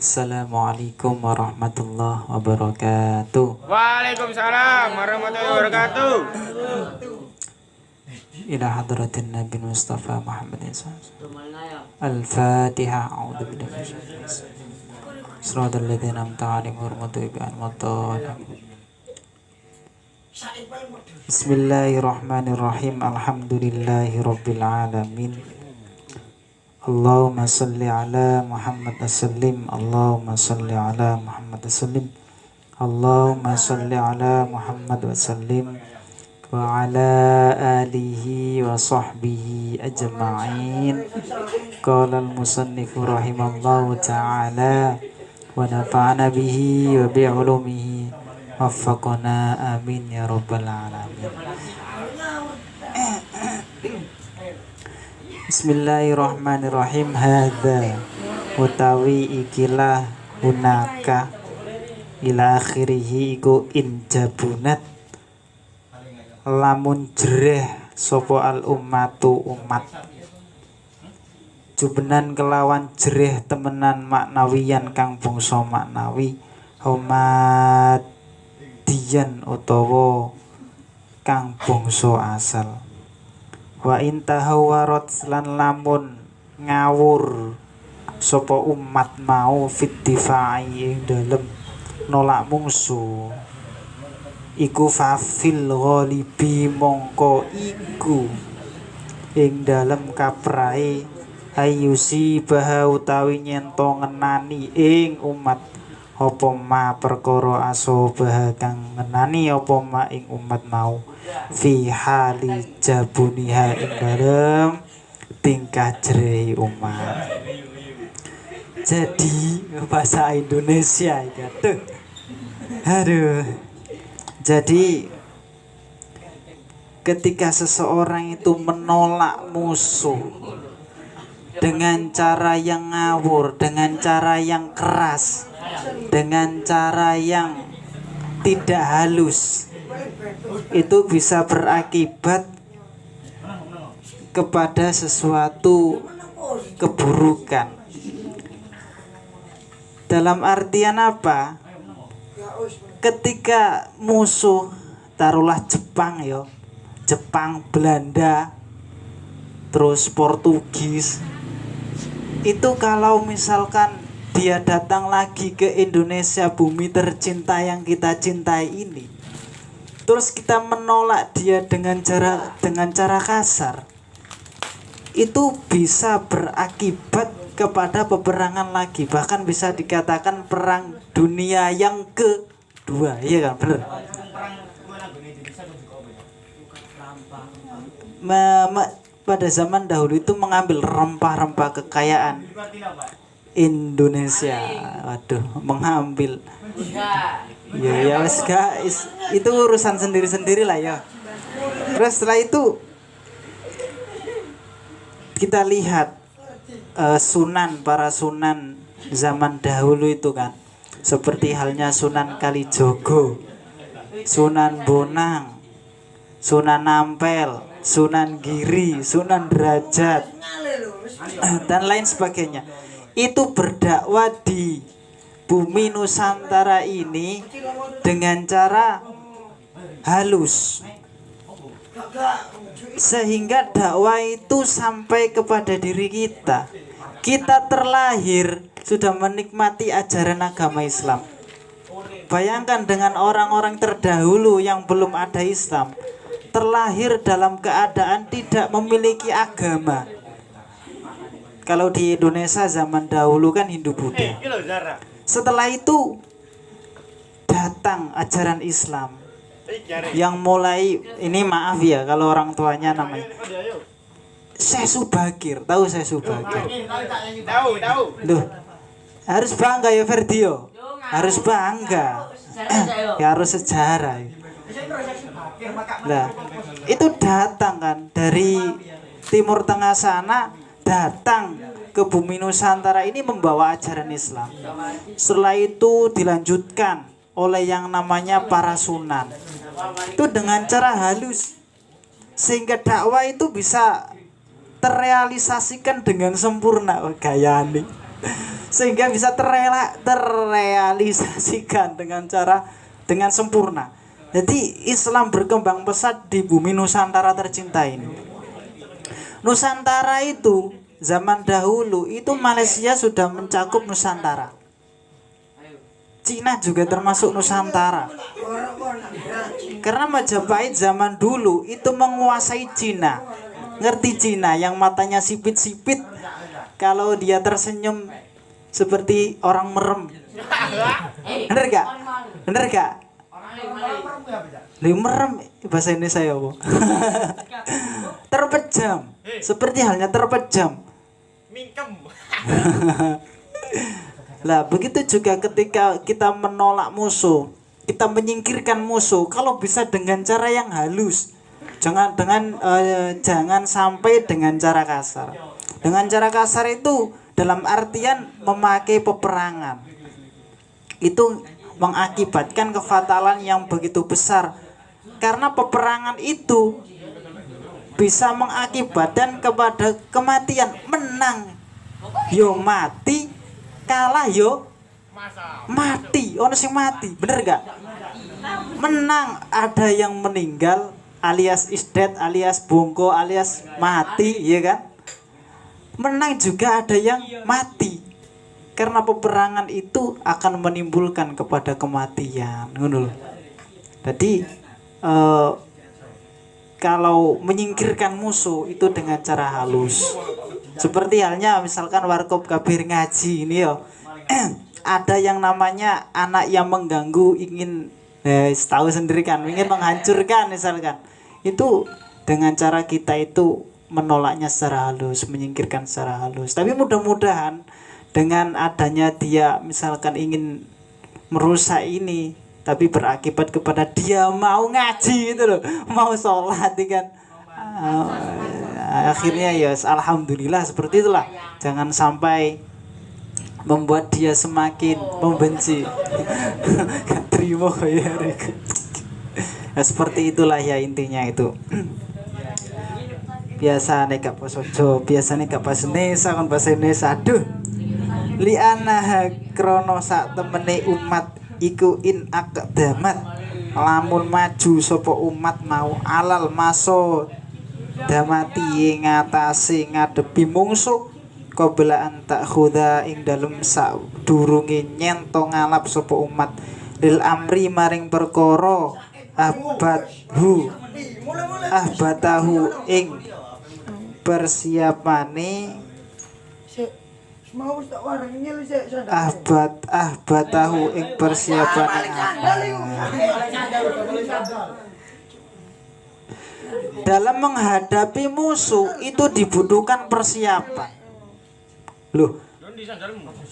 Assalamualaikum warahmatullahi wabarakatuh. Waalaikumsalam warahmatullahi wabarakatuh. Ila hadratin Nabi Mustafa Muhammadin Al-Fatihah. A'udzu billahi minasyaitonir rajim. Shiratal ladzina an'amta 'alaihim ghairil maghdubi 'alaihim waladdallin. Bismillahirrahmanirrahim. Alhamdulillahirabbil alamin. Allahumma salli ala Muhammad wasallim. Allahumma salli ala Muhammad wasallim. Allahumma salli ala Muhammad wasallim wa ala alihi wa sahbihi ajma'in. Qala al-musannifu rahimallahu ta'ala wa nafa'ana bihi wa bi'ulumihi waffaqana amin ya rabbal alamin. Bismillahirrahmanirrahim. Hadza utawi ikilah hunaka ila akhirih iku injabunat lamun jereh sopo al ummatu umat jubenan kelawan jereh temenan maknawiyan kang bangsa maknawi umat diyan utawa kang bangsa asal wa intahawarat lan lamun ngawur sapa umat mau fittifai ing dalem nolak mungsu iku fafil ghalibi mongko iku ing dalem kaprahe ayusi baha utawi nyento ngenani ing umat apa ma perkara asobah kang ngenani apa ma ing umat mau fi hali jabuniha ing dalem tingkah jerehi umat. Jadi bahasa Indonesia itu aduh. Jadi ketika seseorang itu menolak musuh dengan cara yang ngawur, dengan cara yang keras, dengan cara yang tidak halus, itu bisa berakibat kepada sesuatu keburukan. Dalam artian apa? Ketika musuh, taruhlah Jepang ya, Jepang, Belanda, terus Portugis, itu kalau misalkan dia datang lagi ke Indonesia, bumi tercinta yang kita cintai ini, terus kita menolak dia dengan cara kasar, itu bisa berakibat kepada peperangan lagi, bahkan bisa dikatakan perang dunia yang kedua, iya kan, benar? Pada zaman dahulu itu mengambil rempah-rempah kekayaan Indonesia, waduh, mengambil, ya wes guys, itu urusan sendiri-sendiri lah ya. Terus setelah itu kita lihat para sunan zaman dahulu itu kan, seperti halnya Sunan Kalijogo, Sunan Bonang, Sunan Ampel, Sunan Giri, Sunan Derajat, dan lain sebagainya. Itu berdakwah di bumi Nusantara ini dengan cara halus, sehingga dakwah itu sampai kepada diri kita. Kita terlahir sudah menikmati ajaran agama Islam. Bayangkan dengan orang-orang terdahulu yang belum ada Islam, terlahir dalam keadaan tidak memiliki agama. Kalau di Indonesia zaman dahulu kan Hindu Buddha. Setelah itu datang ajaran Islam yang mulai, ini maaf ya kalau orang tuanya namanya Syekh Subagir. Tahu Syekh Subagir? Tahu. Loh, harus bangga ya Ferdio. Harus bangga. Ya harus sejarah. Nah, itu datang kan dari Timur Tengah sana, datang ke bumi Nusantara ini membawa ajaran Islam. Setelah itu dilanjutkan oleh yang namanya para sunan. Itu dengan cara halus, sehingga dakwah itu bisa terrealisasikan dengan sempurna. Oh, gaya nih. Sehingga bisa terrealisasikan dengan sempurna. Jadi Islam berkembang pesat di bumi Nusantara tercinta ini. Nusantara itu zaman dahulu itu Malaysia sudah mencakup Nusantara. Cina juga termasuk Nusantara. Karena Majapahit zaman dulu itu menguasai Cina. Ngerti Cina yang matanya sipit-sipit, kalau dia tersenyum seperti orang merem. Bener gak? Bener gak? Merem bahasa Indonesia ya, Bu. Terpejam, seperti halnya terpejam. Mingkem. Lah begitu juga ketika kita menolak musuh, kita menyingkirkan musuh, kalau bisa dengan cara yang halus, jangan sampai dengan cara kasar. Dengan cara kasar itu dalam artian memakai peperangan, itu mengakibatkan kefatalan yang begitu besar. Karena peperangan itu bisa mengakibatkan kepada kematian. Menang yo mati, kalah yo mati. Ono sing mati, bener gak? Menang ada yang meninggal alias is dead, alias bongko, alias mati, ya kan? Menang juga ada yang mati. Karena peperangan itu akan menimbulkan kepada kematian, ngono. Jadi kalau menyingkirkan musuh itu dengan cara halus. Seperti halnya misalkan Warkop Kabir ngaji ini yo. Ada yang namanya anak yang mengganggu, ingin tahu sendiri kan, ingin menghancurkan misalkan. Itu dengan cara kita itu menolaknya secara halus, menyingkirkan secara halus. Tapi mudah-mudahan dengan adanya dia misalkan ingin merusak ini, tapi berakibat kepada dia mau ngaji itu loh, mau sholat kan, akhirnya ya alhamdulillah seperti itulah. Jangan sampai membuat dia semakin membenci. Gak terima ya nah, seperti itulah ya intinya itu. Biasa nek gak posojo, biasa nek gak pas Indonesia kon bahasa Indonesia. Aduh. Li anaha krono sak temene umat iku in akdamat, lamun maju sapa umat mau alal maso damati ngatasi ngadepi mungsuh qablaan tak khuda ing dalem sak durunge nyento ngalap sapa umat lil amri maring perkara ahbatahu ing persiapane ahbatahu ing persiapane. Dalam menghadapi musuh itu dibutuhkan persiapan. Loh,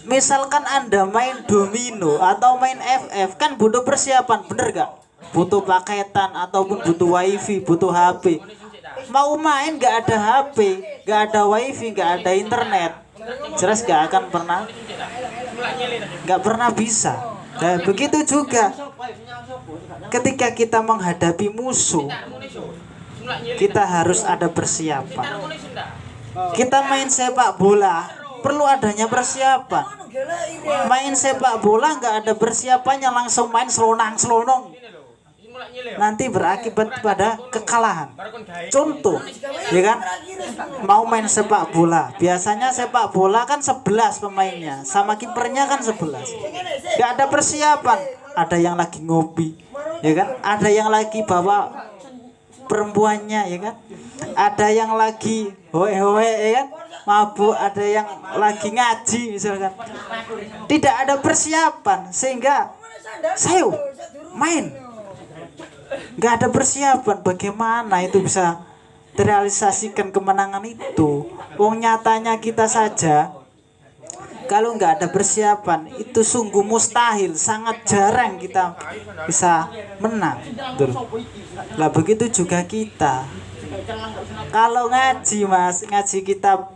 misalkan Anda main domino atau main FF kan butuh persiapan, bener gak? Butuh paketan ataupun butuh wifi, butuh HP. Mau main gak ada HP, gak ada wifi, gak ada internet, jelas gak akan gak pernah bisa. Nah begitu juga ketika kita menghadapi musuh, kita harus ada persiapan. Kita main sepak bola perlu adanya persiapan. Main sepak bola nggak ada persiapannya, langsung main selonang-selonong, nanti berakibat pada kekalahan. Contoh, ya kan? Mau main sepak bola, biasanya sepak bola kan 11 pemainnya, sama kipernya kan 11. Nggak ada persiapan. Ada yang lagi ngopi, ya kan? Ada yang lagi bawa perempuannya, ya kan? Ada yang lagi hoe-hoe, ya kan? Mabuk, ada yang lagi ngaji misalkan. Tidak ada persiapan sehingga sayo main. Nggak ada persiapan, bagaimana itu bisa terrealisasikan kemenangan itu? Wong nyatanya kita saja kalau nggak ada persiapan itu sungguh mustahil, sangat jarang kita bisa menang. Betul. Lah begitu juga kita. Kalau ngaji Mas, ngaji kitab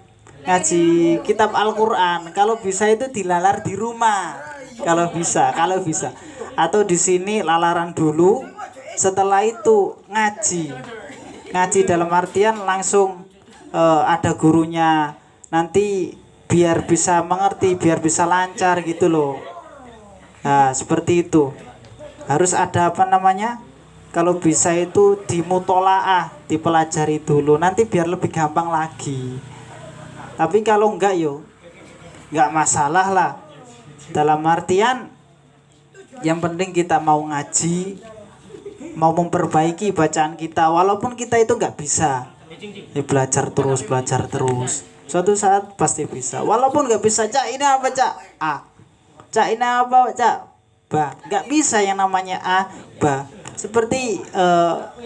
Al-Qur'an, kalau bisa itu dilalar di rumah. Kalau bisa. Atau di sini lalaran dulu, setelah itu ngaji dalam artian langsung ada gurunya, nanti biar bisa mengerti, biar bisa lancar gitu loh. Nah, seperti itu. Harus ada apa namanya? Kalau bisa itu dimutolaah, dipelajari dulu. Nanti biar lebih gampang lagi. Tapi kalau enggak yo, enggak masalah lah. Dalam artian yang penting kita mau ngaji, mau memperbaiki bacaan kita. Walaupun kita itu enggak bisa, ya belajar terus. Suatu saat pasti bisa. Walaupun enggak bisa, Cak ini apa Cak? A. Cak ini apa Cak? Ba. Enggak bisa yang namanya A, ba. Seperti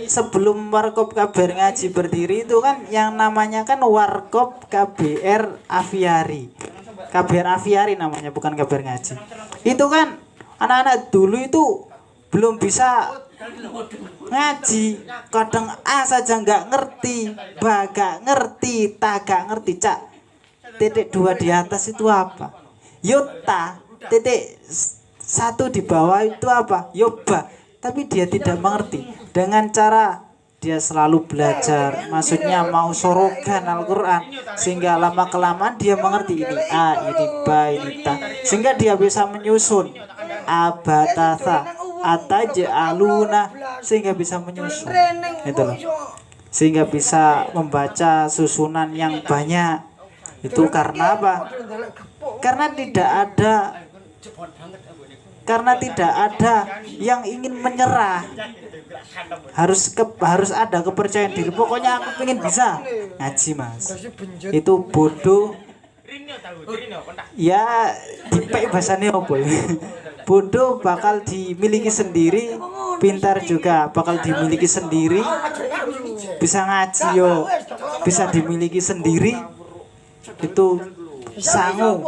sebelum Warkop KBR Ngaji berdiri itu kan yang namanya kan Warkop KBR Aviari. KBR Aviari namanya, bukan KBR Ngaji. Itu kan anak-anak dulu itu belum bisa ngaji, kadang A saja nggak ngerti, ba nggak ngerti, ta nggak ngerti, Cak. Titik 2 di atas itu apa? Yota. Titik 1 di bawah itu apa? Yoba. Tapi dia tidak mengerti. Dengan cara dia selalu belajar, maksudnya mau sorogan Al-Quran, sehingga lama kelamaan dia mengerti ini A, ini ba, ini ta, sehingga dia bisa menyusun abatasa ataj'aluna, sehingga bisa menyusun itu loh, sehingga bisa membaca susunan yang banyak. Itu karena apa? Karena tidak ada yang ingin menyerah. Harus ada kepercayaan diri. Pokoknya aku pengen bisa ngaji, Mas. Itu bodoh. Ya, dipek bahasanya apa ya? Bodoh bakal dimiliki sendiri, pintar juga bakal dimiliki sendiri. Bisa ngaji yo, bisa dimiliki sendiri. Itu sangu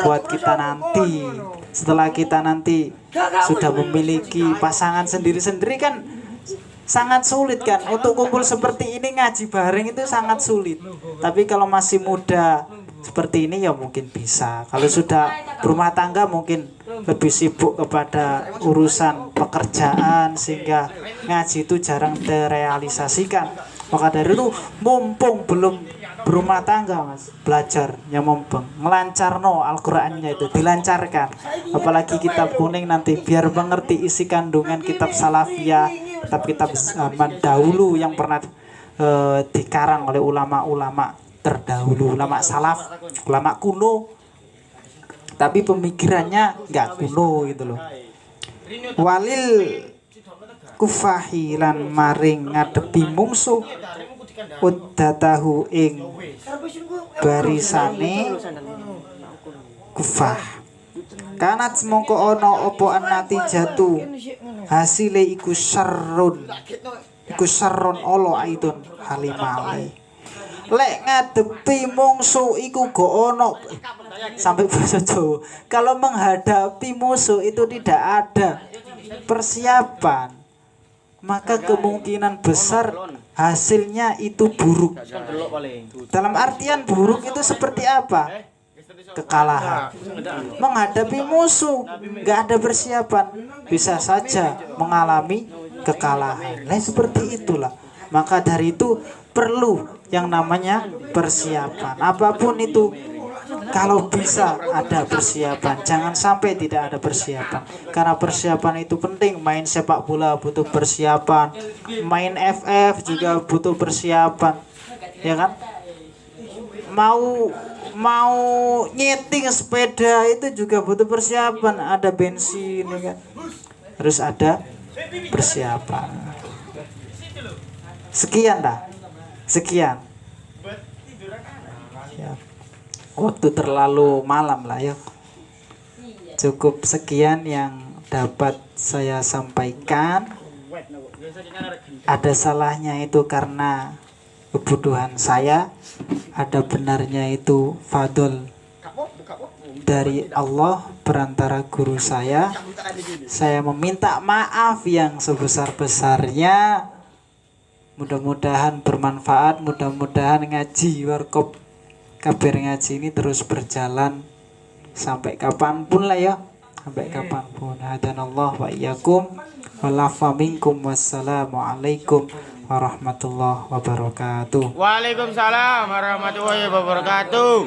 buat kita nanti. Setelah kita nanti sudah memiliki pasangan sendiri-sendiri kan sangat sulit kan. Untuk kumpul seperti ini ngaji bareng itu sangat sulit. Tapi kalau masih muda seperti ini ya mungkin bisa. Kalau sudah berumah tangga mungkin lebih sibuk kepada urusan pekerjaan sehingga ngaji itu jarang terrealisasikan. Maka dari itu mumpung belum berumah tangga, Mas, belajar yang mumpung ngelancarno Al-Qur'annya itu dilancarkan. Apalagi kitab kuning nanti biar mengerti isi kandungan kitab salafiyah, kitab-kitab zaman dahulu yang pernah dikarang oleh ulama-ulama terdahulu, ulama salaf, ulama kuno. Tapi pemikirannya enggak kuno gitu loh. Walil kufahilan maring ngadepi mungsuh uddatahu ing barisane kufah kanat semongko ono opo anati jatuh hasile iku syarrun olo aidon halimale lek ngadepi mungsuh iku go ono sampai bahasa Jawa. Kalau menghadapi musuh itu tidak ada persiapan, maka kemungkinan besar hasilnya itu buruk. Dalam artian buruk itu seperti apa? Kekalahan. Menghadapi musuh nggak ada persiapan, bisa saja mengalami kekalahan. Nah, seperti itulah. Maka dari itu perlu yang namanya persiapan. Apapun itu, kalau bisa ada persiapan, jangan sampai tidak ada persiapan. Karena persiapan itu penting. Main sepak bola butuh persiapan, main FF juga butuh persiapan, ya kan? Mau nyeting sepeda itu juga butuh persiapan. Ada bensin, ya kan? Harus ada persiapan. Sekian dah, sekian. Ya. Waktu terlalu malam lah ya. Cukup sekian yang dapat saya sampaikan. Ada salahnya itu karena kebutuhan saya, ada benarnya itu fadl dari Allah perantara guru saya. Saya meminta maaf yang sebesar-besarnya. Mudah-mudahan bermanfaat, mudah-mudahan ngaji Warkop KBR Ngaji ini terus berjalan sampai kapanpun lah ya, sampai kapanpun. Hadanallah wa iyyakum walafa minkum. Wassalamualaikum warahmatullahi wabarakatuh. Waalaikumsalam warahmatullahi wabarakatuh.